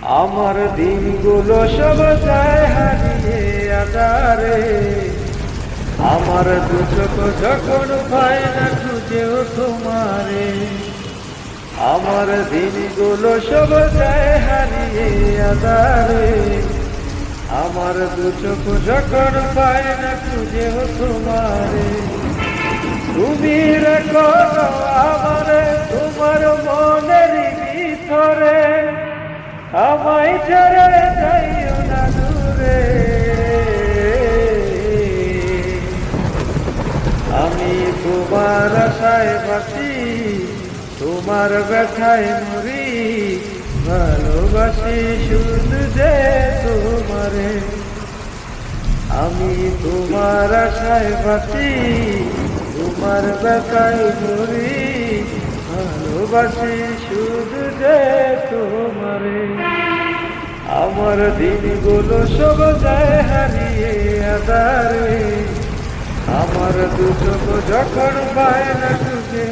আমার দিনগুলো সব যায় হারিয়ে আধারে, আমার দু চোখ যখন পায় না খুঁজেও তোমারে। আমার দিনগুলো সব যায় হারিয়ে আধারে, আমার দু চোখ যখন পায় না খুঁজেও তোমারে। তুমি রেখো আমারে তোমার মনের ভিতরে, আমায় ছেড়ে যাইও না দূরে। আমি তোমার আশায় বাঁচি, তোমার ব্যথায় মরি, ভালোবাসি শুধু যে তোমারে। আমি তোমার আশায় বাঁচি, তোমার ব্যথায় মরি, ভালোবাসি শুধু যে তোমারে। আমার দিনগুলো সব যায় হারিয়ে আধারে, আমার দু চোখ যখন পায় না খুঁজে